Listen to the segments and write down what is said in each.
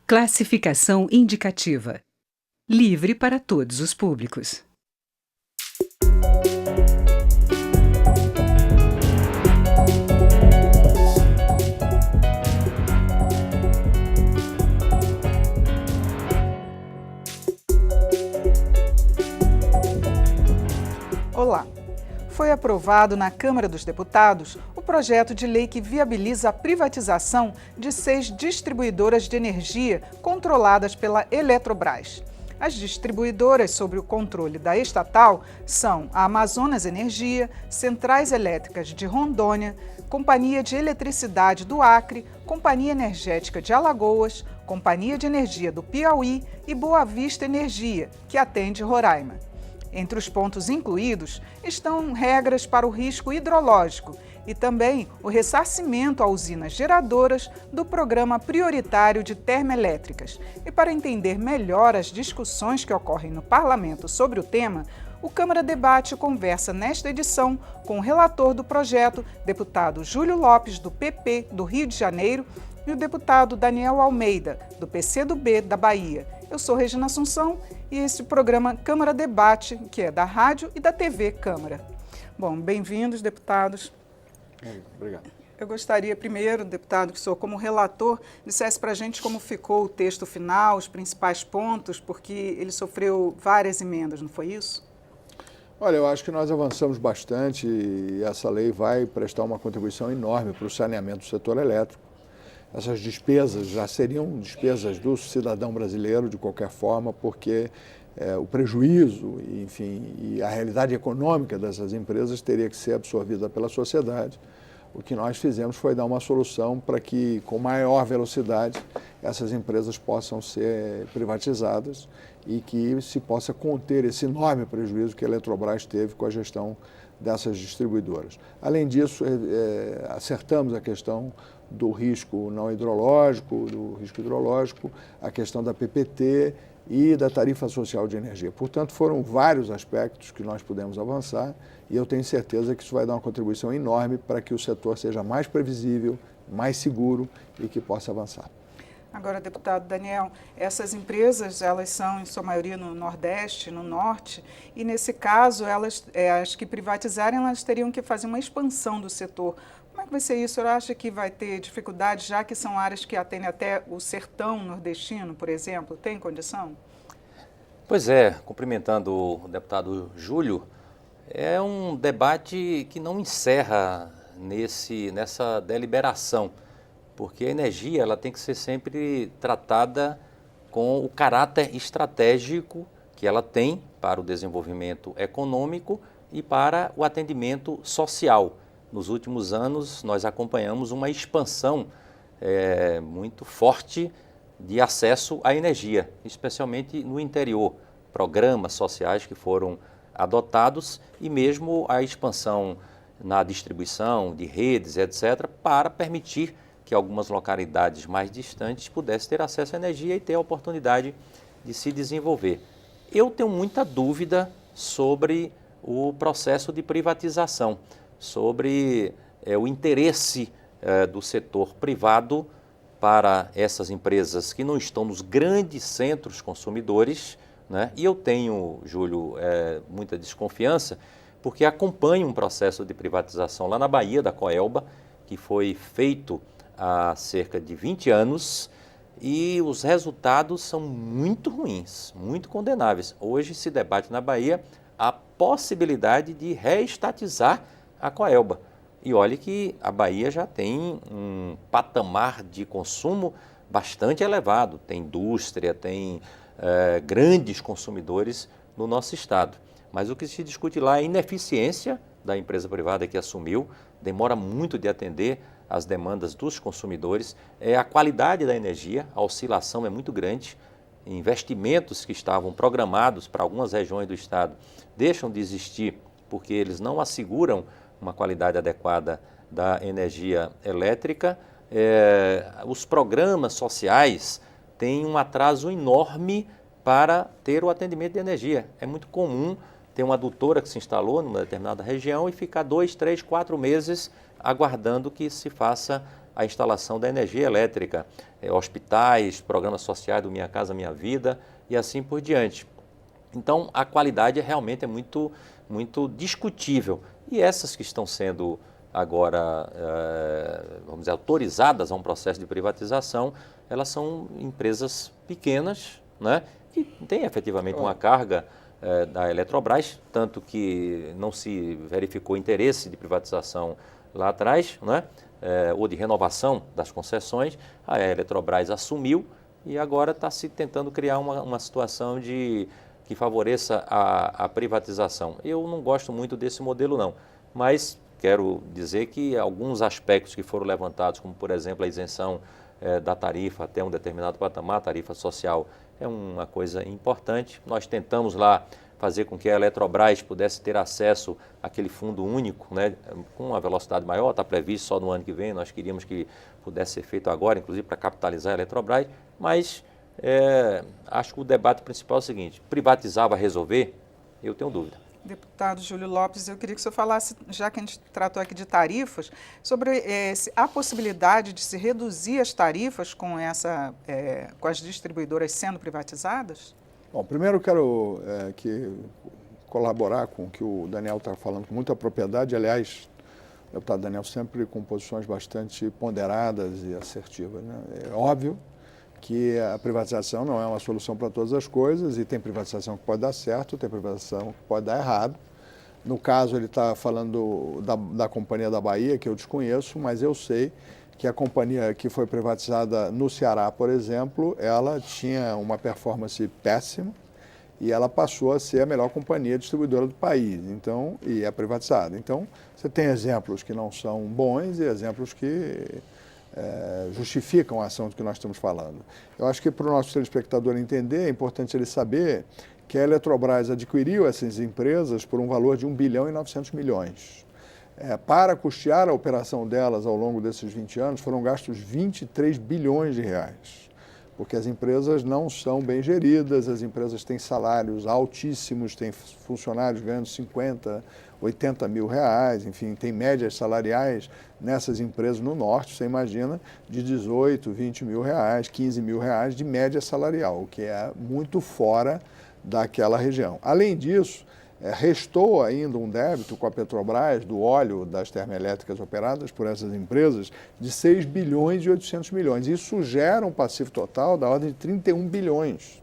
Classificação indicativa. Livre para todos os públicos. Olá! Foi aprovado na Câmara dos Deputados o projeto de lei que viabiliza a privatização de 6 distribuidoras de energia controladas pela Eletrobras. As distribuidoras sob o controle da estatal são a Amazonas Energia, Centrais Elétricas de Rondônia, Companhia de Eletricidade do Acre, Companhia Energética de Alagoas, Companhia de Energia do Piauí e Boa Vista Energia, que atende Roraima. Entre os pontos incluídos estão regras para o risco hidrológico e também o ressarcimento a usinas geradoras do Programa Prioritário de Termoelétricas. E para entender melhor as discussões que ocorrem no Parlamento sobre o tema, o Câmara Debate conversa nesta edição com o relator do projeto, deputado Júlio Lopes, do PP do Rio de Janeiro, e o deputado Daniel Almeida, do PCdoB da Bahia. Eu sou Regina Assunção e esse programa Câmara Debate, que é da Rádio e da TV Câmara. Bom, bem-vindos, deputados. Obrigado. Eu gostaria primeiro, deputado, que o senhor, como relator, dissesse para a gente como ficou o texto final, os principais pontos, porque ele sofreu várias emendas, não foi isso? Olha, eu acho que nós avançamos bastante e essa lei vai prestar uma contribuição enorme para o saneamento do setor elétrico. Essas despesas já seriam despesas do cidadão brasileiro, de qualquer forma, porque o prejuízo, enfim, e a realidade econômica dessas empresas teria que ser absorvida pela sociedade. O que nós fizemos foi dar uma solução para que, com maior velocidade, essas empresas possam ser privatizadas e que se possa conter esse enorme prejuízo que a Eletrobras teve com a gestão dessas distribuidoras. Além disso, acertamos a questão do risco não hidrológico, a questão da PPT e da tarifa social de energia. Portanto, foram vários aspectos que nós pudemos avançar e eu tenho certeza que isso vai dar uma contribuição enorme para que o setor seja mais previsível, mais seguro e que possa avançar. Agora, deputado Daniel, essas empresas, elas são, em sua maioria, no Nordeste, no Norte, e nesse caso, elas, as que privatizarem, elas teriam que fazer uma expansão do setor. Como é que vai ser isso? O senhor acha que vai ter dificuldade, já que são áreas que atendem até o sertão nordestino, por exemplo? Tem condição? Pois é, cumprimentando o deputado Júlio, é um debate que não encerra nessa deliberação, porque a energia ela tem que ser sempre tratada com o caráter estratégico que ela tem para o desenvolvimento econômico e para o atendimento social. Nos últimos anos, nós acompanhamos uma expansão muito forte de acesso à energia, especialmente no interior. Programas sociais que foram adotados e mesmo a expansão na distribuição de redes, etc., para permitir que algumas localidades mais distantes pudessem ter acesso à energia e ter a oportunidade de se desenvolver. Eu tenho muita dúvida sobre o processo de privatização, sobre o interesse do setor privado para essas empresas que não estão nos grandes centros consumidores, né? E eu tenho, Júlio, muita desconfiança, porque acompanho um processo de privatização lá na Bahia, da Coelba, que foi feito há cerca de 20 anos e os resultados são muito ruins, muito condenáveis. Hoje se debate na Bahia a possibilidade de reestatizar a Coelba. E olhe que a Bahia já tem um patamar de consumo bastante elevado, tem indústria, tem grandes consumidores no nosso estado. Mas o que se discute lá é a ineficiência da empresa privada que assumiu, demora muito de atender as demandas dos consumidores, a qualidade da energia, a oscilação é muito grande, investimentos que estavam programados para algumas regiões do estado deixam de existir porque eles não asseguram uma qualidade adequada da energia elétrica. Os programas sociais têm um atraso enorme para ter o atendimento de energia. É muito comum ter uma adutora que se instalou numa determinada região e ficar 2, 3, 4 meses aguardando que se faça a instalação da energia elétrica, hospitais, programas sociais do Minha Casa Minha Vida e assim por diante. Então, a qualidade realmente é muito, muito discutível. E essas que estão sendo agora, vamos dizer, autorizadas a um processo de privatização, elas são empresas pequenas, né, que têm efetivamente uma carga da Eletrobras, tanto que não se verificou interesse de privatização lá atrás, né, ou de renovação das concessões. A Eletrobras assumiu e agora está se tentando criar uma situação que favoreça a privatização. Eu não gosto muito desse modelo não, mas quero dizer que alguns aspectos que foram levantados, como por exemplo a isenção da tarifa até um determinado patamar, a tarifa social, é uma coisa importante. Nós tentamos lá fazer com que a Eletrobras pudesse ter acesso àquele fundo único, né, com uma velocidade maior, está previsto só no ano que vem, nós queríamos que pudesse ser feito agora, inclusive para capitalizar a Eletrobras, mas acho que o debate principal é o seguinte: privatizar vai resolver? Eu tenho dúvida. Deputado Júlio Lopes, eu queria que o senhor falasse, já que a gente tratou aqui de tarifas, sobre a possibilidade de se reduzir as tarifas com as distribuidoras sendo privatizadas? Bom, primeiro eu quero colaborar com o que o Daniel está falando com muita propriedade. Aliás, o deputado Daniel sempre com posições bastante ponderadas e assertivas, né? É óbvio que a privatização não é uma solução para todas as coisas, e tem privatização que pode dar certo, tem privatização que pode dar errado. No caso, ele está falando da Companhia da Bahia, que eu desconheço, mas eu sei que a companhia que foi privatizada no Ceará, por exemplo, ela tinha uma performance péssima e ela passou a ser a melhor companhia distribuidora do país, então, e é privatizada. Então, você tem exemplos que não são bons e exemplos que justificam a ação do que nós estamos falando. Eu acho que para o nosso telespectador entender, é importante ele saber que a Eletrobras adquiriu essas empresas por um valor de 1 bilhão e 900 milhões. Para custear a operação delas ao longo desses 20 anos, foram gastos 23 bilhões de reais, porque as empresas não são bem geridas, as empresas têm salários altíssimos, têm funcionários ganhando 50, 80 mil reais, enfim, tem médias salariais nessas empresas no norte, você imagina, de 18, 20 mil reais, 15 mil reais de média salarial, o que é muito fora daquela região. Além disso, restou ainda um débito com a Petrobras do óleo das termoelétricas operadas por essas empresas de 6 bilhões e 800 milhões. Isso gera um passivo total da ordem de 31 bilhões.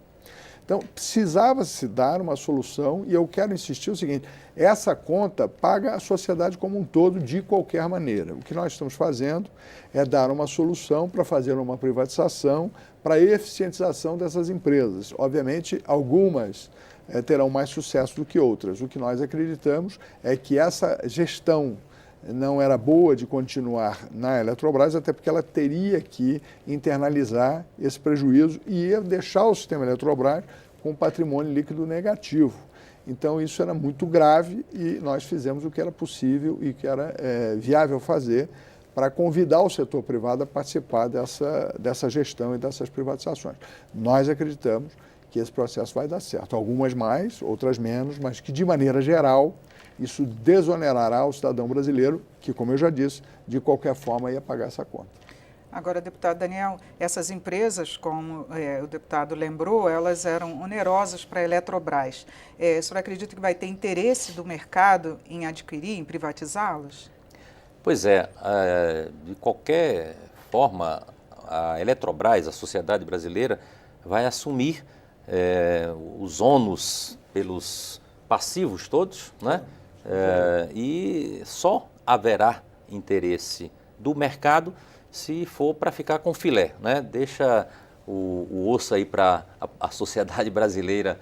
Então, precisava se dar uma solução, e eu quero insistir o seguinte: essa conta paga a sociedade como um todo de qualquer maneira. O que nós estamos fazendo é dar uma solução para fazer uma privatização, para a eficientização dessas empresas. Obviamente, algumas terão mais sucesso do que outras. O que nós acreditamos é que essa gestão não era boa de continuar na Eletrobras, até porque ela teria que internalizar esse prejuízo e ia deixar o sistema Eletrobras com um patrimônio líquido negativo. Então, isso era muito grave e nós fizemos o que era possível e que era viável fazer para convidar o setor privado a participar dessa gestão e dessas privatizações. Nós acreditamos que esse processo vai dar certo. Algumas mais, outras menos, mas que, de maneira geral, isso desonerará o cidadão brasileiro, que, como eu já disse, de qualquer forma ia pagar essa conta. Agora, deputado Daniel, essas empresas, como o deputado lembrou, elas eram onerosas para a Eletrobras. O senhor acredita que vai ter interesse do mercado em adquirir, em privatizá-las? Pois é, de qualquer forma, a Eletrobras, a sociedade brasileira, vai assumir os ônus pelos passivos todos, né? E só haverá interesse do mercado se for para ficar com filé, né? Deixa o osso aí para a sociedade brasileira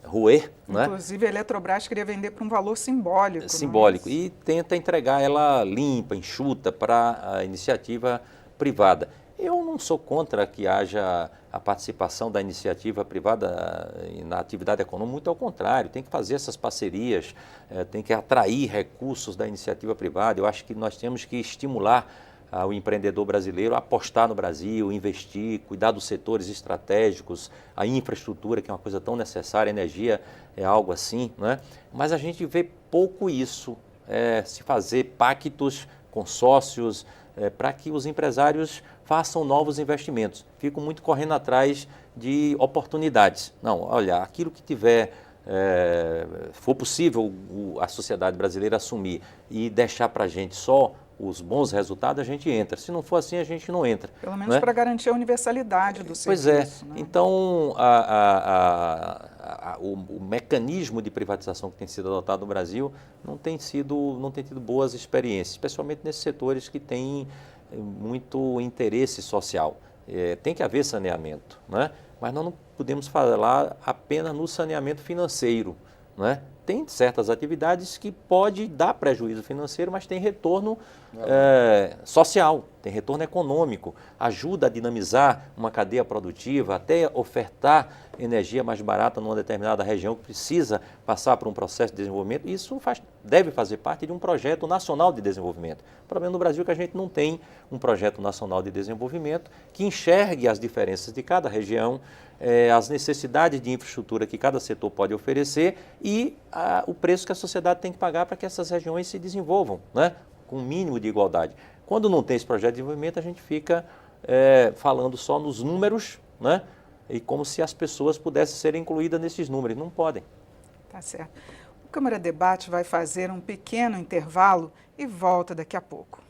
roer, né? Inclusive a Eletrobras queria vender por um valor simbólico. Simbólico, e tenta entregar ela limpa, enxuta para a iniciativa privada. Eu não sou contra que haja a participação da iniciativa privada na atividade econômica, muito ao contrário, tem que fazer essas parcerias, tem que atrair recursos da iniciativa privada. Eu acho que nós temos que estimular o empreendedor brasileiro a apostar no Brasil, investir, cuidar dos setores estratégicos, a infraestrutura, que é uma coisa tão necessária, a energia é algo assim, né? Mas a gente vê pouco isso, se fazer pactos, consórcios, para que os empresários façam novos investimentos. Ficam muito correndo atrás de oportunidades. Não, olha, aquilo que tiver, for possível a sociedade brasileira assumir e deixar para a gente só os bons resultados, a gente entra. Se não for assim, a gente não entra. Pelo menos para garantir a universalidade do serviço. Pois é. Né? Então, o mecanismo de privatização que tem sido adotado no Brasil não tem tido boas experiências, especialmente nesses setores que têm muito interesse social. Tem que haver saneamento, né? Mas nós não podemos falar apenas no saneamento financeiro, né? Tem certas atividades que pode dar prejuízo financeiro, mas tem retorno social, tem retorno econômico, ajuda a dinamizar uma cadeia produtiva, até ofertar energia mais barata numa determinada região que precisa passar por um processo de desenvolvimento. Isso deve fazer parte de um projeto nacional de desenvolvimento. O problema no Brasil é que a gente não tem um projeto nacional de desenvolvimento que enxergue as diferenças de cada região, as necessidades de infraestrutura que cada setor pode oferecer e o preço que a sociedade tem que pagar para que essas regiões se desenvolvam, né? Com um mínimo de igualdade. Quando não tem esse projeto de desenvolvimento, a gente fica falando só nos números, né? E como se as pessoas pudessem ser incluídas nesses números. Não podem. Tá certo. O Câmara Debate vai fazer um pequeno intervalo e volta daqui a pouco.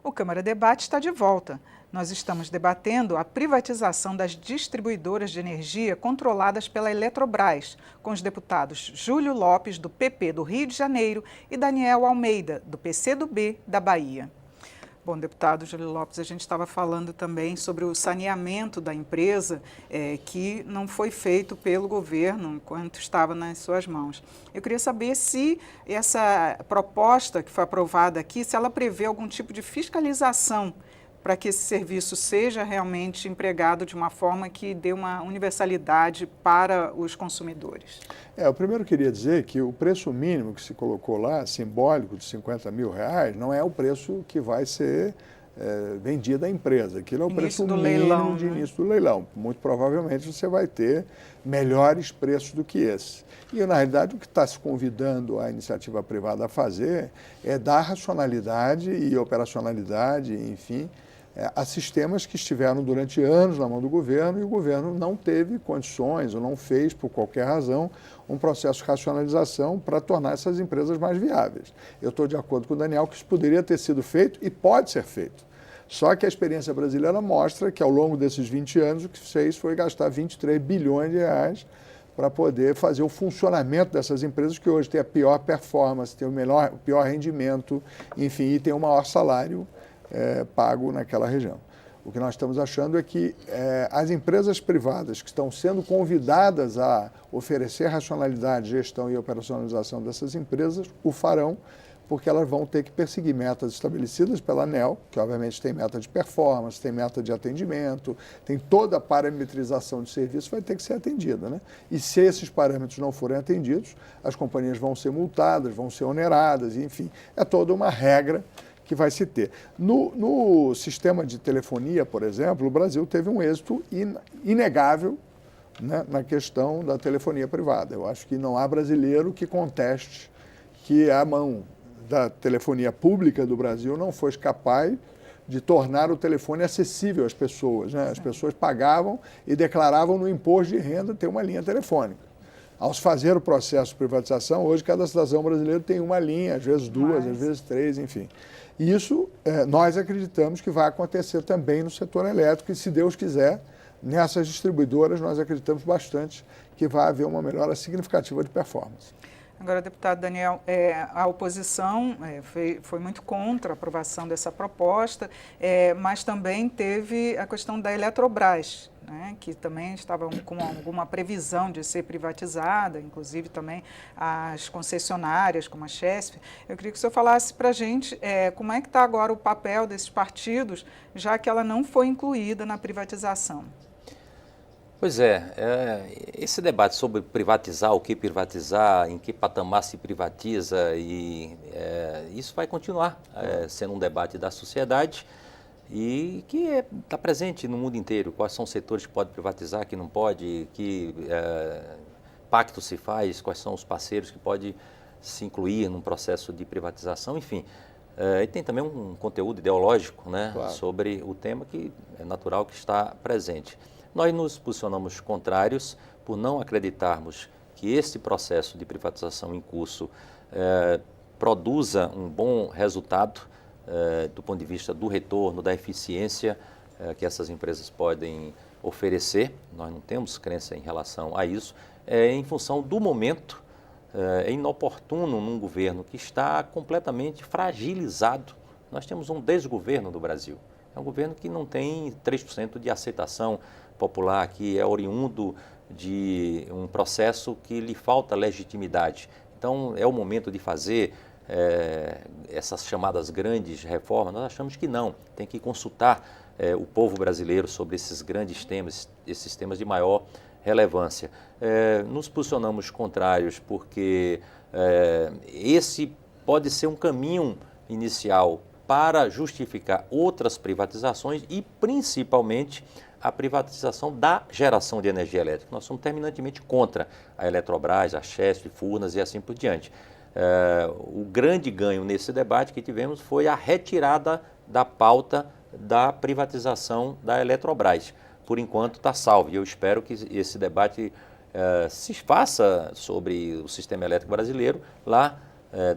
O Câmara Debate está de volta. Nós estamos debatendo a privatização das distribuidoras de energia controladas pela Eletrobras, com os deputados Júlio Lopes, do PP do Rio de Janeiro, e Daniel Almeida, do PCdoB da Bahia. Bom, deputado Júlio Lopes, a gente estava falando também sobre o saneamento da empresa que não foi feito pelo governo enquanto estava nas suas mãos. Eu queria saber se essa proposta que foi aprovada aqui, se ela prevê algum tipo de fiscalização para que esse serviço seja realmente empregado de uma forma que dê uma universalidade para os consumidores. Eu primeiro queria dizer que o preço mínimo que se colocou lá, simbólico de R$50 mil, não é o preço que vai ser vendido à empresa. Aquilo é o preço mínimo de início do leilão. Muito provavelmente você vai ter melhores preços do que esse. E, na realidade, o que está se convidando a iniciativa privada a fazer é dar racionalidade e operacionalidade, enfim, a sistemas que estiveram durante anos na mão do governo e o governo não teve condições ou não fez, por qualquer razão, um processo de racionalização para tornar essas empresas mais viáveis. Eu estou de acordo com o Daniel que isso poderia ter sido feito e pode ser feito. Só que a experiência brasileira mostra que ao longo desses 20 anos o que se fez foi gastar 23 bilhões de reais para poder fazer o funcionamento dessas empresas que hoje têm a pior performance, têm o pior rendimento, enfim, e têm o maior salário pago naquela região. O que nós estamos achando é que as empresas privadas que estão sendo convidadas a oferecer racionalidade, gestão e operacionalização dessas empresas o farão, porque elas vão ter que perseguir metas estabelecidas pela ANEEL, que obviamente tem meta de performance, tem meta de atendimento, tem toda a parametrização de serviço vai ter que ser atendida, né? E se esses parâmetros não forem atendidos, as companhias vão ser multadas, vão ser oneradas, enfim, é toda uma regra que vai se ter. No sistema de telefonia, por exemplo, o Brasil teve um êxito inegável, né, na questão da telefonia privada. Eu acho que não há brasileiro que conteste que a mão da telefonia pública do Brasil não fosse capaz de tornar o telefone acessível às pessoas, né? As pessoas pagavam e declaravam no imposto de renda ter uma linha telefônica. Ao se fazer o processo de privatização, hoje cada cidadão brasileiro tem uma linha, às vezes duas, às vezes três, enfim. E isso nós acreditamos que vai acontecer também no setor elétrico e, se Deus quiser, nessas distribuidoras nós acreditamos bastante que vai haver uma melhora significativa de performance. Agora, deputado Daniel, a oposição foi muito contra a aprovação dessa proposta, mas também teve a questão da Eletrobras, né, que também estava com alguma previsão de ser privatizada, inclusive também as concessionárias, como a Chesf. Eu queria que o senhor falasse para a gente como é que está agora o papel desses partidos, já que ela não foi incluída na privatização. Pois esse debate sobre privatizar, o que privatizar, em que patamar se privatiza, isso vai continuar sendo um debate da sociedade. e que está presente no mundo inteiro. Quais são os setores que pode privatizar, que não pode, que pacto se faz, quais são os parceiros que pode se incluir num processo de privatização, enfim. E tem também um conteúdo ideológico, né, claro, sobre o tema que é natural que está presente. Nós nos posicionamos contrários por não acreditarmos que este processo de privatização em curso produza um bom resultado do ponto de vista do retorno, da eficiência que essas empresas podem oferecer. Nós não temos crença em relação a isso. Em função do momento, é inoportuno num governo que está completamente fragilizado. Nós temos um desgoverno do Brasil. É um governo que não tem 3% de aceitação popular, que é oriundo de um processo que lhe falta legitimidade. Então, é o momento de fazer essas chamadas grandes reformas. Nós achamos que não. Tem que consultar o povo brasileiro sobre esses grandes temas, esses temas de maior relevância. Nos posicionamos contrários porque esse pode ser um caminho inicial para justificar outras privatizações e, principalmente, a privatização da geração de energia elétrica. Nós somos terminantemente contra a Eletrobras, a Chesf, Furnas e assim por diante. O grande ganho nesse debate que tivemos foi a retirada da pauta da privatização da Eletrobras. Por enquanto está salvo e eu espero que esse debate se faça sobre o sistema elétrico brasileiro lá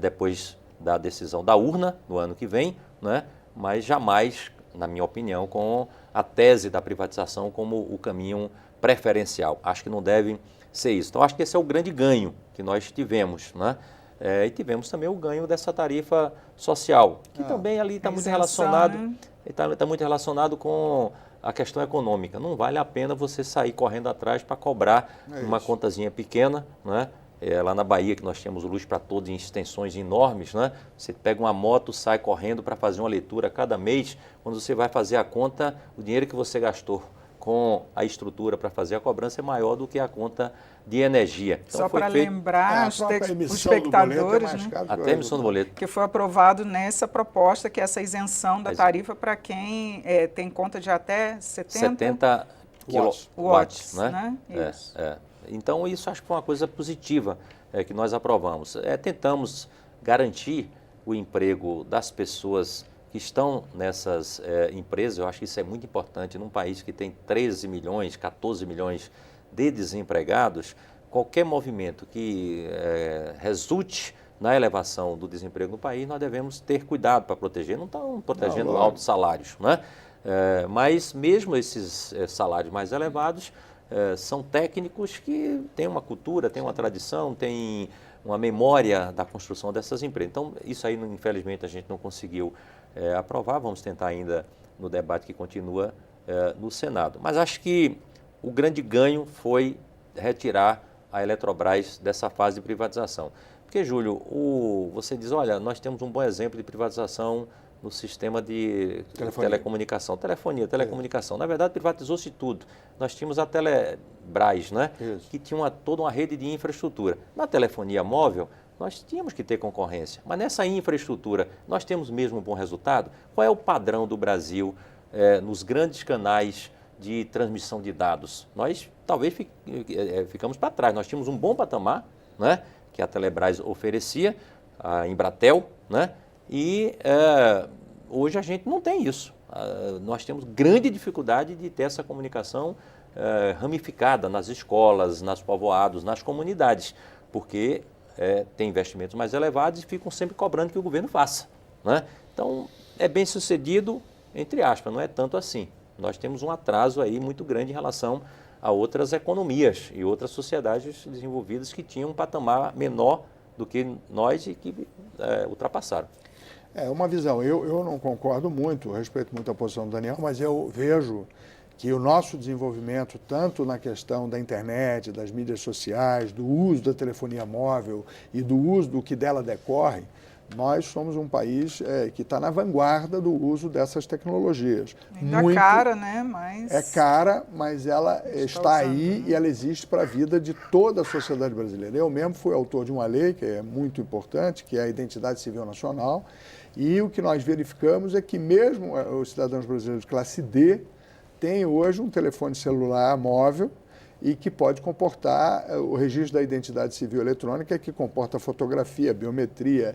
depois da decisão da urna no ano que vem, né? Mas jamais, na minha opinião, com a tese da privatização como o caminho preferencial. Acho que não deve ser isso. Então, acho que esse é o grande ganho que nós tivemos, né? E tivemos também o ganho dessa tarifa social, que também ali está muito relacionado, né? Está muito relacionado com a questão econômica. Não vale a pena você sair correndo atrás para cobrar uma contazinha pequena, né? Lá na Bahia, que nós temos luz para todos em extensões enormes, né? Você pega uma moto, sai correndo para fazer uma leitura cada mês. Quando você vai fazer a conta, o dinheiro que você gastou com a estrutura para fazer a cobrança é maior do que a conta de energia. Então, só para lembrar os espectadores, né? Até a emissão do boleto. Que foi aprovado nessa proposta, que é essa isenção da tarifa para quem tem conta de até 70 watts, né? Isso. Então, isso acho que foi uma coisa positiva que nós aprovamos. Tentamos garantir o emprego das pessoas que estão nessas empresas. Eu acho que isso é muito importante num país que tem 13 milhões, 14 milhões de desempregados. Qualquer movimento que resulte na elevação do desemprego no país, nós devemos ter cuidado para proteger. Não estão protegendo altos salários, né? Mas mesmo esses salários mais elevados, são técnicos que têm uma cultura, têm uma tradição, têm uma memória da construção dessas empresas. Então, isso aí, infelizmente, a gente não conseguiu aprovar. Vamos tentar ainda no debate que continua no Senado. Mas acho que o grande ganho foi retirar a Eletrobras dessa fase de privatização. Porque, Júlio, você diz, olha, nós temos um bom exemplo de privatização no sistema de telecomunicação. Telecomunicação. Na verdade, privatizou-se tudo. Nós tínhamos a Telebrás, né? Que tinha toda uma rede de infraestrutura. Na telefonia móvel, nós tínhamos que ter concorrência. Mas nessa infraestrutura, nós temos mesmo um bom resultado? Qual é o padrão do Brasil nos grandes canais de transmissão de dados? Nós talvez ficamos para trás. Nós tínhamos um bom patamar, né? Que a Telebrás oferecia, a Embratel, né? E hoje a gente não tem isso. Nós temos grande dificuldade de ter essa comunicação ramificada nas escolas, nos povoados, nas comunidades, porque tem investimentos mais elevados e ficam sempre cobrando que o governo faça, né? Então, é bem sucedido, entre aspas, não é tanto assim. Nós temos um atraso aí muito grande em relação a outras economias e outras sociedades desenvolvidas que tinham um patamar menor do que nós e que ultrapassaram. Uma visão. Eu não concordo muito, respeito muito a posição do Daniel, mas eu vejo que o nosso desenvolvimento, tanto na questão da internet, das mídias sociais, do uso da telefonia móvel e do uso do que dela decorre, Nós somos um país que está na vanguarda do uso dessas tecnologias. Ainda cara, né? Mas... É cara, mas ela está aí, né? e ela existe para a vida de toda a sociedade brasileira. Eu mesmo fui autor de uma lei que é muito importante, que é a Identidade Civil Nacional, e o que nós verificamos é que mesmo os cidadãos brasileiros de classe D têm hoje um telefone celular móvel e que pode comportar o registro da identidade civil eletrônica, que comporta fotografia, biometria,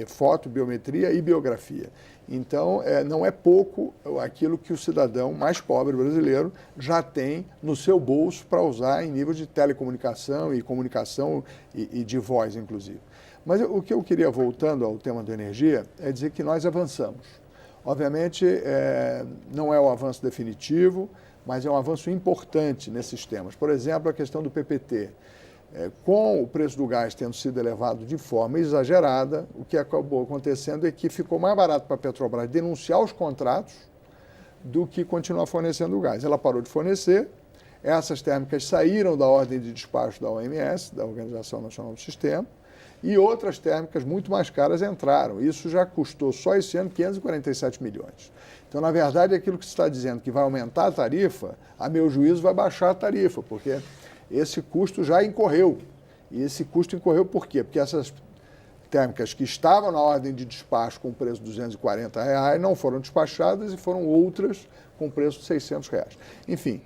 foto, biometria e biografia. Então, não é pouco aquilo que o cidadão mais pobre brasileiro já tem no seu bolso para usar em nível de telecomunicação e comunicação e de voz, inclusive. Mas o que eu queria, voltando ao tema da energia, é dizer que nós avançamos. Obviamente, não é o avanço definitivo, mas é um avanço importante nesses temas. Por exemplo, a questão do PPT. Com o preço do gás tendo sido elevado de forma exagerada, o que acabou acontecendo é que ficou mais barato para a Petrobras denunciar os contratos do que continuar fornecendo o gás. Ela parou de fornecer, essas térmicas saíram da ordem de despacho da OMS, da Organização Nacional do Sistema, e outras térmicas muito mais caras entraram. Isso já custou só esse ano 547 milhões. Então, na verdade, aquilo que se está dizendo que vai aumentar a tarifa, a meu juízo vai baixar a tarifa, porque esse custo já incorreu. E esse custo incorreu por quê? Porque essas térmicas que estavam na ordem de despacho com preço de R$240 não foram despachadas e foram outras com preço de R$600. Enfim,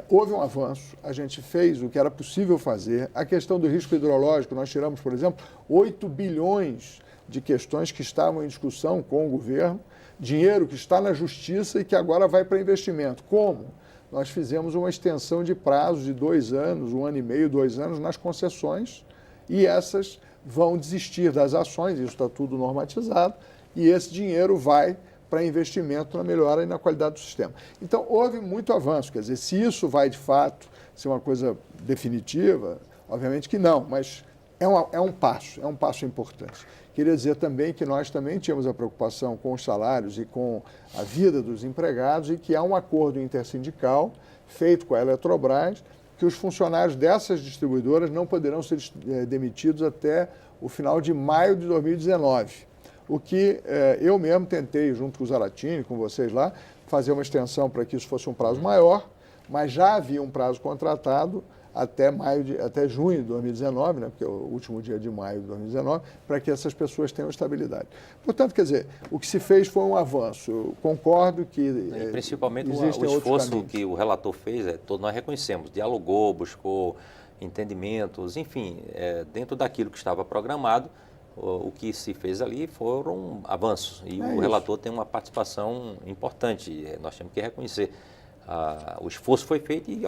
houve um avanço, a gente fez o que era possível fazer. A questão do risco hidrológico, nós tiramos, por exemplo, 8 bilhões de questões que estavam em discussão com o governo, dinheiro que está na justiça e que agora vai para investimento. Como? Nós fizemos uma extensão de prazo de 2 anos, 1 ano e meio, 2 anos nas concessões, e essas vão desistir das ações, isso está tudo normatizado, e esse dinheiro vai para investimento na melhora e na qualidade do sistema. Então, houve muito avanço, quer dizer, se isso vai de fato ser uma coisa definitiva, obviamente que não, mas é um passo importante. Queria dizer também que nós também tínhamos a preocupação com os salários e com a vida dos empregados e que há um acordo intersindical feito com a Eletrobras que os funcionários dessas distribuidoras não poderão ser demitidos até o final de maio de 2019. O que eu mesmo tentei, junto com o Zaratini, com vocês lá, fazer uma extensão para que isso fosse um prazo maior, mas já havia um prazo contratado até junho de 2019, né, porque é o último dia de maio de 2019, para que essas pessoas tenham estabilidade. Portanto, quer dizer, o que se fez foi um avanço. Eu concordo que e principalmente existem o esforço caminhos. que o relator fez, todos nós reconhecemos, dialogou, buscou entendimentos, enfim, dentro daquilo que estava programado, o que se fez ali foram avanços. E o relator tem uma participação importante, nós temos que reconhecer. O esforço foi feito e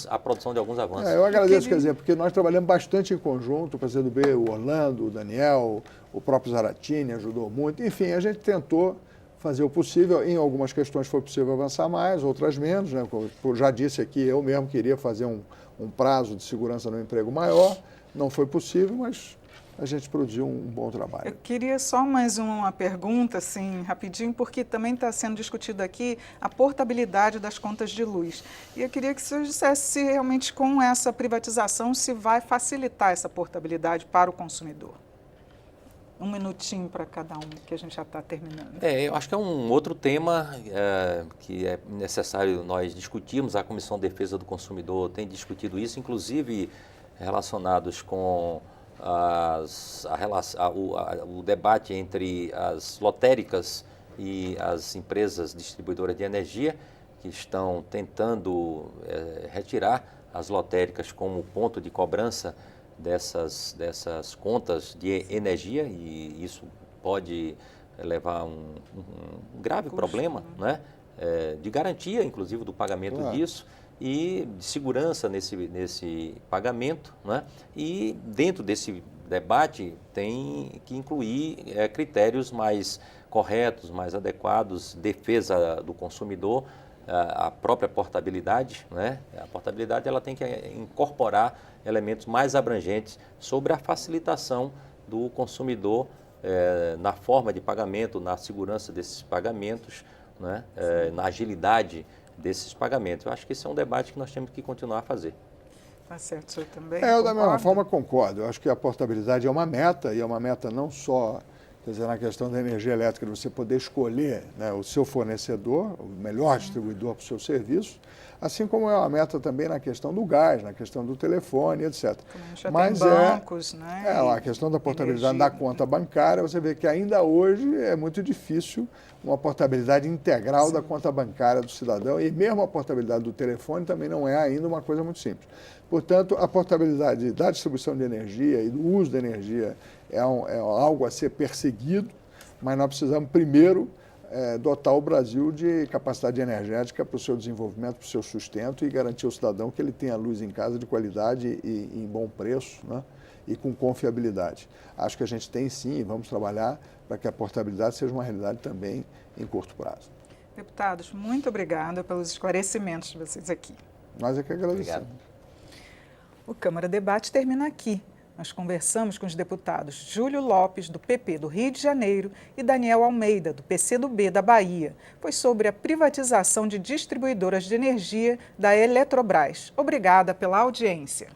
a produção de alguns avanços. Eu agradeço, quer dizer, porque nós trabalhamos bastante em conjunto, o PCdoB, o Orlando, o Daniel, o próprio Zaratini ajudou muito. Enfim, a gente tentou fazer o possível. Em algumas questões foi possível avançar mais, outras menos, né? Como eu já disse aqui, eu mesmo queria fazer um prazo de segurança no emprego maior, não foi possível, mas a gente produziu um bom trabalho. Eu queria só mais uma pergunta, assim, rapidinho, porque também está sendo discutido aqui a portabilidade das contas de luz. E eu queria que o senhor dissesse se realmente com essa privatização se vai facilitar essa portabilidade para o consumidor. 1 minutinho para cada um, que a gente já está terminando. Eu acho que é um outro tema que é necessário nós discutirmos. A Comissão de Defesa do Consumidor tem discutido isso, inclusive relacionados com o debate entre as lotéricas e as empresas distribuidoras de energia, que estão tentando retirar as lotéricas como ponto de cobrança dessas contas de energia, e isso pode levar a um grave problema, né? De garantia, inclusive, do pagamento disso, e de segurança nesse pagamento, né? E dentro desse debate tem que incluir critérios mais corretos, mais adequados, defesa do consumidor, a própria portabilidade, né? A portabilidade ela tem que incorporar elementos mais abrangentes sobre a facilitação do consumidor na forma de pagamento, na segurança desses pagamentos, né? Na agilidade desses pagamentos. Eu acho que esse é um debate que nós temos que continuar a fazer. Tá certo, o senhor também? Eu da mesma concorda? forma concordo. Eu acho que a portabilidade é uma meta, e é uma meta não só, quer dizer, na questão da energia elétrica, de você poder escolher, né, o seu fornecedor, o melhor distribuidor para o seu serviço, assim como é uma meta também na questão do gás, na questão do telefone, etc. Como a gente já Mas tem bancos, né? a questão da portabilidade energia, da conta bancária, você vê que ainda hoje é muito difícil uma portabilidade integral da conta bancária do cidadão, e mesmo a portabilidade do telefone também não é ainda uma coisa muito simples. Portanto, a portabilidade da distribuição de energia e do uso da energia é algo a ser perseguido, mas nós precisamos primeiro dotar o Brasil de capacidade energética para o seu desenvolvimento, para o seu sustento, e garantir ao cidadão que ele tenha luz em casa de qualidade e em bom preço, né? E com confiabilidade. Acho que a gente tem sim, e vamos trabalhar para que a portabilidade seja uma realidade também em curto prazo. Deputados, muito obrigada pelos esclarecimentos de vocês aqui. Nós é que agradecemos. Obrigado. O Câmara Debate termina aqui. Nós conversamos com os deputados Júlio Lopes, do PP do Rio de Janeiro, e Daniel Almeida, do PCdoB da Bahia. Foi sobre a privatização de distribuidoras de energia da Eletrobras. Obrigada pela audiência.